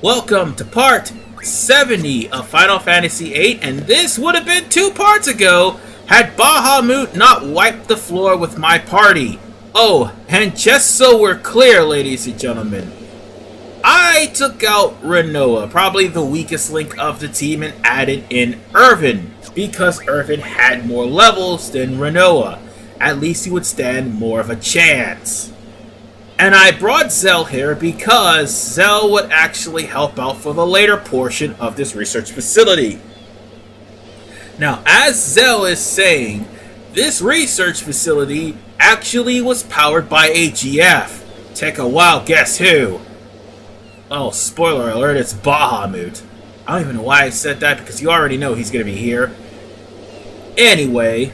Welcome to part 70 of Final Fantasy VIII, and this would have been 2 parts ago had Bahamut not wiped the floor with my party. Oh, and just so we're clear, ladies and gentlemen, I took out Rinoa, probably the weakest link of the team, and added in Irvin, because Irvin had more levels than Rinoa. At least he would stand more of a chance. And I brought Zell here because Zell would actually help out for the later portion of this research facility. Now, as Zell is saying, this research facility actually was powered by AGF. Take a wild guess who? Oh, spoiler alert, it's Bahamut. I don't even know why I said that, because you already know he's going to be here. Anyway,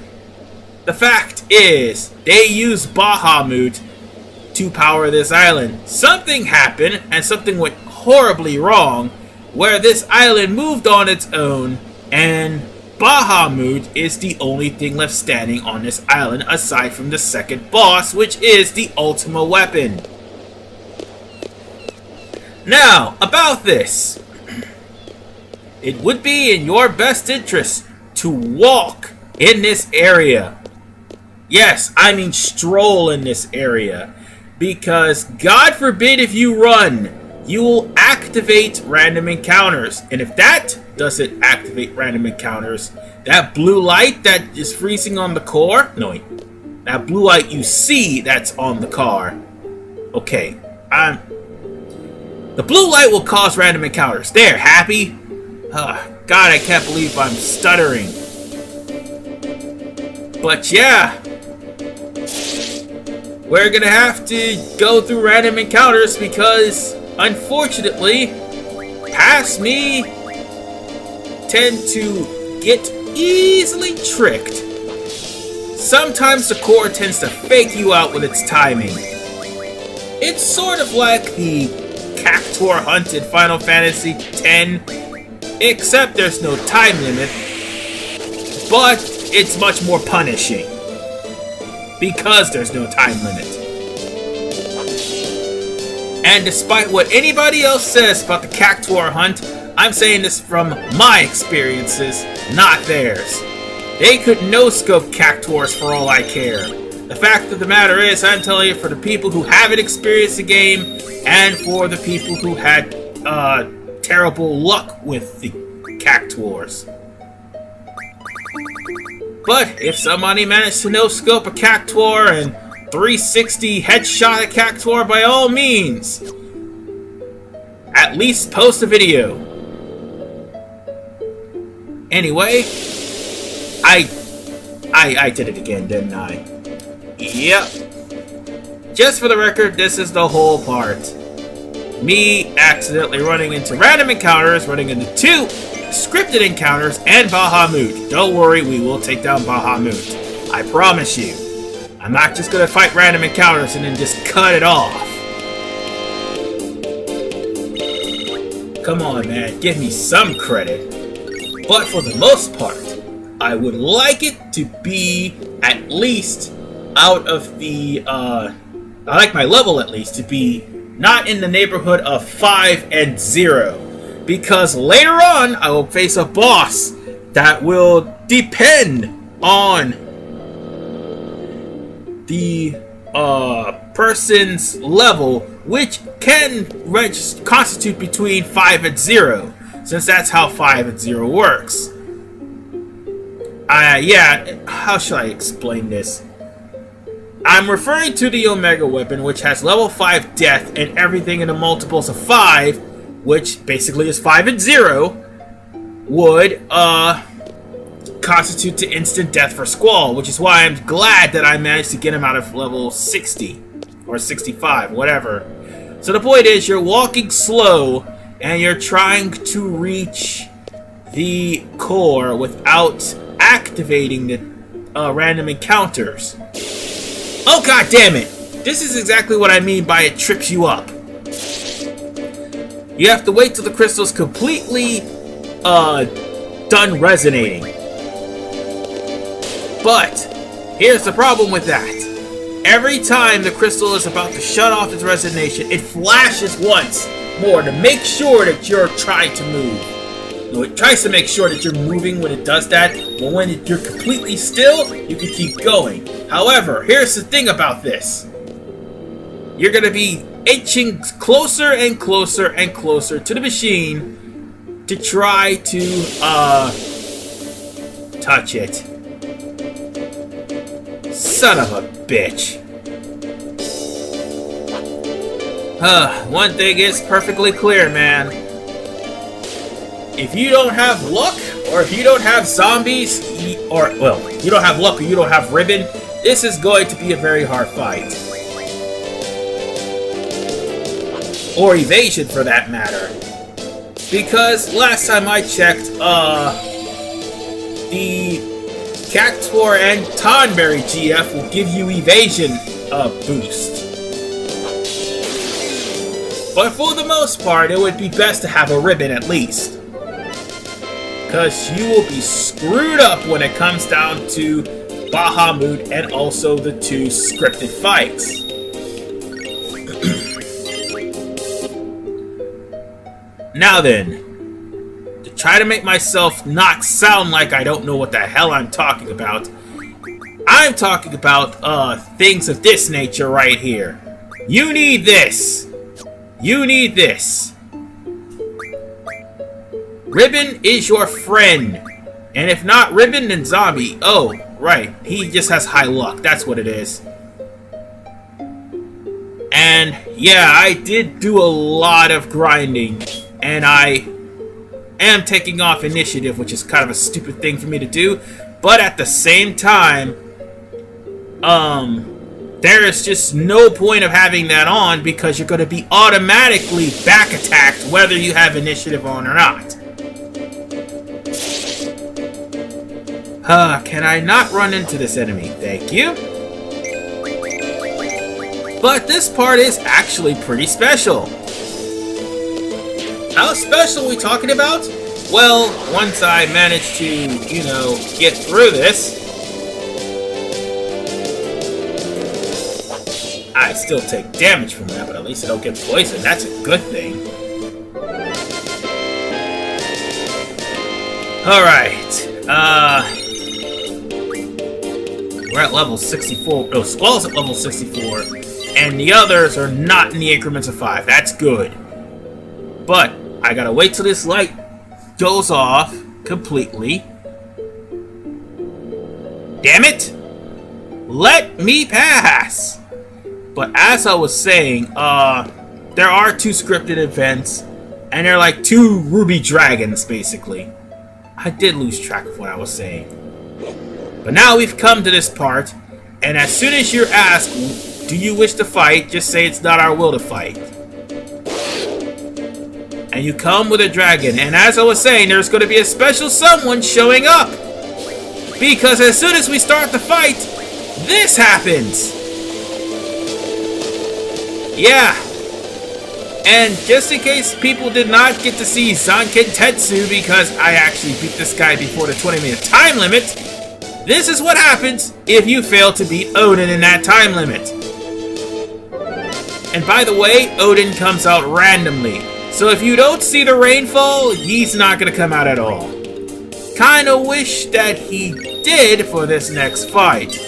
the fact is, they used Bahamut to power this island. Something happened, and something went horribly wrong, where this island moved on its own, and Bahamut is the only thing left standing on this island, aside from the second boss, which is the Ultima weapon. Now, about this. It would be in your best interest to walk in this area. Yes, I mean stroll in this area. Because, God forbid if you run, you will activate random encounters. And if that doesn't activate random encounters, that blue light that is freezing on the car, no wait, that blue light you see that's on the car, okay, the blue light will cause random encounters. There, happy? God, I can't believe I'm stuttering. But yeah, we're gonna have to go through random encounters because, unfortunately, past me tend to get easily tricked. Sometimes the core tends to fake you out with its timing. It's sort of like the Cactuar hunt in Final Fantasy X, except there's no time limit, but it's much more punishing. Because there's no time limit. And despite what anybody else says about the Cactuar hunt, I'm saying this from my experiences, not theirs. They could no-scope Cactuars for all I care. The fact of the matter is, I'm telling you, for the people who haven't experienced the game, and for the people who had terrible luck with the Cactuars. But if somebody managed to no-scope a Cactuar and 360 headshot a Cactuar, by all means, at least post a video. Anyway, I did it again, didn't I? Yep. Just for the record, this is the whole part. Me accidentally running into random encounters, running into 2 scripted encounters, and Bahamut. Don't worry, we will take down Bahamut. I promise you. I'm not just gonna fight random encounters and then just cut it off. Come on, man, give me some credit. But for the most part, I would like it to be at least out of the, I like my level at least to be not in the neighborhood of 5 and 0. Because later on, I will face a boss that will depend on the person's level, which can constitute between 5 and 0, since that's how 5 and 0 works. Yeah, how should I explain this? I'm referring to the Omega weapon, which has level 5 death and everything in the multiples of 5, which basically is 5 and 0, would constitute to instant death for Squall, which is why I'm glad that I managed to get him out of level 60, or 65, whatever. So the point is, you're walking slow, and you're trying to reach the core without activating the random encounters. Oh, god damn it! This is exactly what I mean by it trips you up. You have to wait till the crystal's completely done resonating. But here's the problem with that. Every time the crystal is about to shut off its resonation, it flashes once more to make sure that you're trying to move. So it tries to make sure that you're moving when it does that, but when you're completely still, you can keep going. However, here's the thing about this. You're going to be inching closer and closer and closer to the machine to try to, touch it. Son of a bitch. One thing is perfectly clear, man. If you don't have luck, or if you don't have zombies, you don't have luck or you don't have ribbon, this is going to be a very hard fight. Or evasion, for that matter. Because last time I checked, the Cactuar and Tonberry GF will give you evasion boost. But for the most part, it would be best to have a ribbon at least. Because you will be screwed up when it comes down to Bahamut and also the 2 scripted fights. Now then, to try to make myself not sound like I don't know what the hell I'm talking about things of this nature right here. You need this. You need this. Ribbon is your friend. And if not Ribbon, then Zombie. Oh, right. He just has high luck. That's what it is. And yeah, I did do a lot of grinding. And I am taking off initiative, which is kind of a stupid thing for me to do. But at the same time, there is just no point of having that on because you're going to be automatically back attacked whether you have initiative on or not. Can I not run into this enemy? Thank you. But this part is actually pretty special. How special are we talking about? Well, once I manage to, get through this, I still take damage from that, but at least I don't get poisoned. That's a good thing. Alright, we're at level 64. No, Squall's at level 64, and the others are not in the increments of 5. That's good. But I gotta wait till this light goes off completely. Damn it! Let me pass! But as I was saying, there are 2 scripted events, and they're like 2 ruby dragons, basically. I did lose track of what I was saying. But now we've come to this part, and as soon as you're asked, do you wish to fight, just say it's not our will to fight. And you come with a dragon, and as I was saying, there's going to be a special someone showing up. Because as soon as we start the fight, this happens. Yeah. And just in case people did not get to see Zanken Tetsu because I actually beat this guy before the 20-minute time limit, this is what happens if you fail to beat Odin in that time limit. And by the way, Odin comes out randomly. So if you don't see the rainfall, he's not going to come out at all. Kinda wish that he did for this next fight.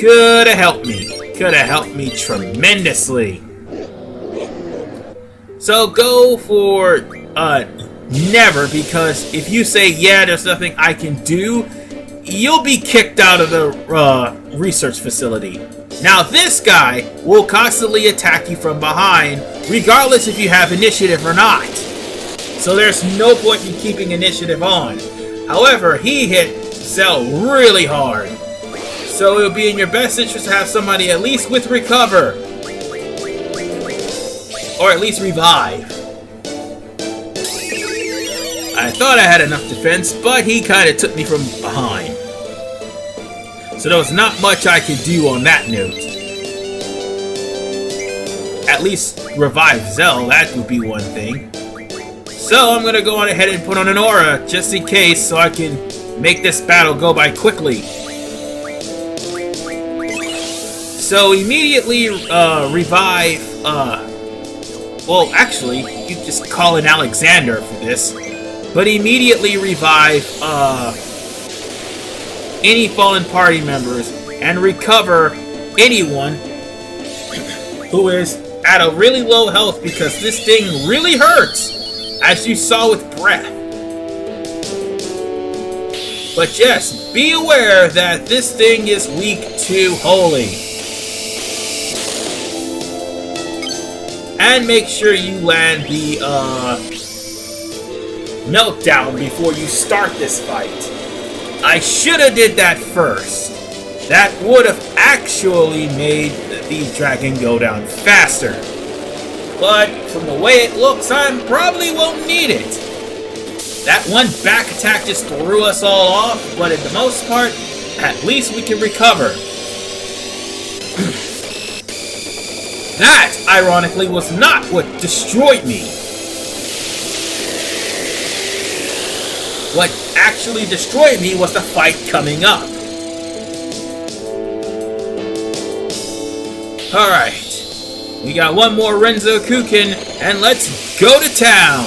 Coulda helped me. Coulda helped me tremendously. So go for never, because if you say, yeah, there's nothing I can do, you'll be kicked out of the research facility. Now this guy will constantly attack you from behind, regardless if you have initiative or not. So there's no point in keeping initiative on. However, he hit Zell really hard. So it'll be in your best interest to have somebody at least with recover. Or at least revive. I thought I had enough defense, but he kind of took me from behind. So there was not much I could do on that note. At least revive Zell, that would be one thing. So I'm gonna go on ahead and put on an aura, just in case, so I can make this battle go by quickly. So immediately revive well, actually, you just call in Alexander for this, but immediately revive, any fallen party members and recover anyone who is at a really low health because this thing really hurts, as you saw with breath. But yes, be aware that this thing is weak to holy. And make sure you land the meltdown before you start this fight. I should have did that first. That would have actually made the dragon go down faster. But from the way it looks, I probably won't need it. That one back attack just threw us all off, but for the most part, at least we can recover. That, ironically, was not what destroyed me. What actually destroyed me was the fight coming up. Alright, we got one more Renzo Kukin, and let's go to town.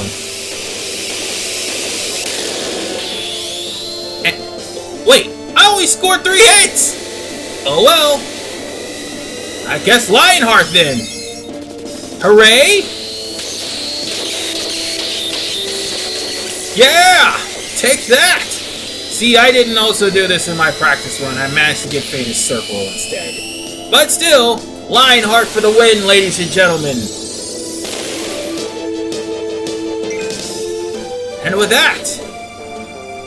Wait, I only scored 3 hits! Oh well. I guess Lionheart then. Hooray! Yeah! Take that! See, I didn't also do this in my practice run. I managed to get Famous Circle instead. But still, Lionheart for the win, ladies and gentlemen. And with that,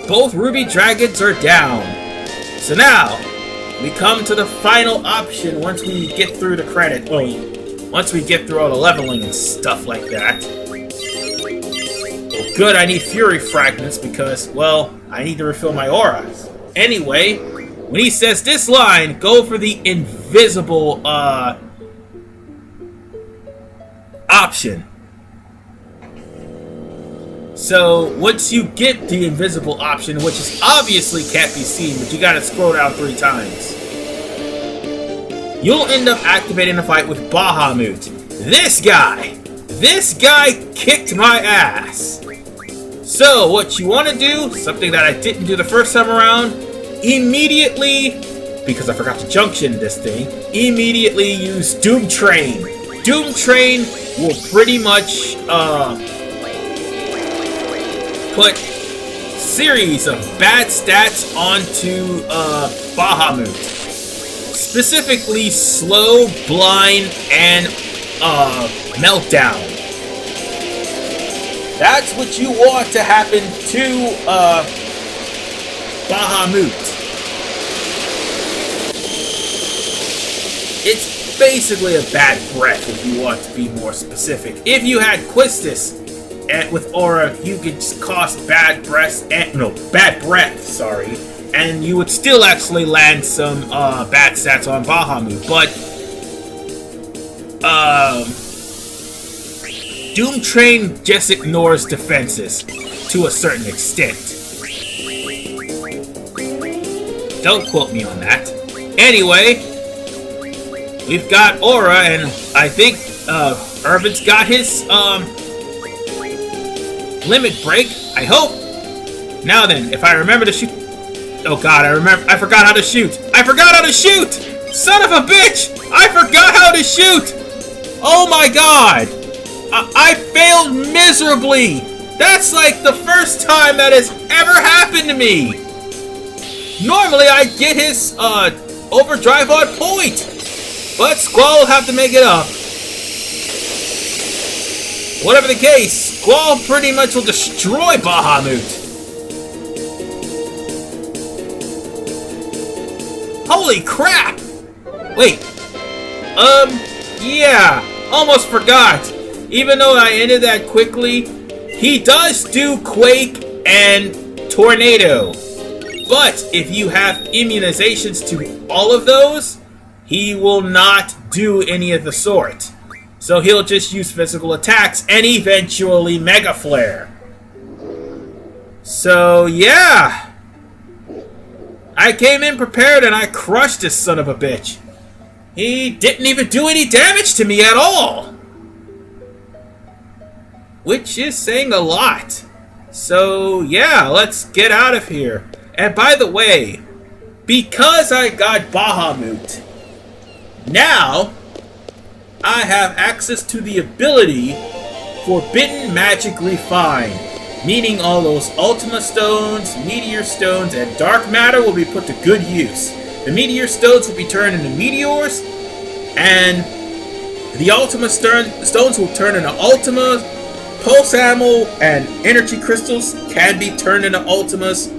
both Ruby Dragons are down. So now, we come to the final option once we get through the credit. Well, once we get through all the leveling and stuff like that. Well, good, I need Fury Fragments because, well, I need to refill my auras. Anyway, when he says this line, go for the invisible, option. So, once you get the invisible option, which is obviously can't be seen, but you gotta scroll down 3 times, you'll end up activating a fight with Bahamut. This guy kicked my ass. So, what you want to do, something that I didn't do the first time around, immediately, because I forgot to junction this thing, immediately use Doom Train. Doom Train will pretty much, put series of bad stats onto Bahamut. Specifically slow, blind, and meltdown. That's what you want to happen to Bahamut. It's basically a bad breath if you want to be more specific. If you had Quistis with Aura, you could just cost bad breath, and you would still actually land some bad stats on Bahamut. But Doom Train just ignores defenses to a certain extent. Don't quote me on that. Anyway, we've got Aura, and I think Irvin's got his limit break, I hope. Now then, if I remember to shoot... Oh god, I forgot how to shoot! I forgot how to shoot! Son of a bitch! I forgot how to shoot! Oh my god! I failed miserably! That's like the first time that has ever happened to me! Normally I get his overdrive on point! But Squall will have to make it up. Whatever the case, Squall pretty much will destroy Bahamut. Holy crap! Wait. Yeah. Almost forgot. Even though I ended that quickly, he does do Quake and Tornado. But if you have immunizations to all of those, he will not do any of the sort. So he'll just use physical attacks and eventually Mega Flare. So yeah. I came in prepared and I crushed this son of a bitch. He didn't even do any damage to me at all. which is saying a lot. So yeah, let's get out of here. And by the way, because I got Bahamut, now I have access to the ability Forbidden Magic Refined, meaning all those Ultima Stones, Meteor Stones, and Dark Matter will be put to good use. The Meteor Stones will be turned into Meteors, and the Ultima Stones will turn into Ultimas. Pulse Ammo and Energy Crystals can be turned into Ultimas,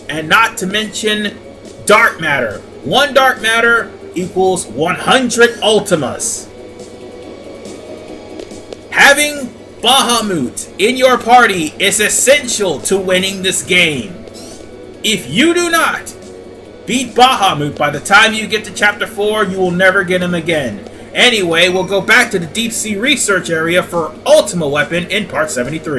and not to mention Dark Matter. 1 Dark Matter equals 100 Ultimas. Having Bahamut in your party is essential to winning this game. If you do not beat Bahamut by the time you get to Chapter 4, you will never get him again. Anyway, we'll go back to the deep sea research area for Ultima Weapon in Part 73.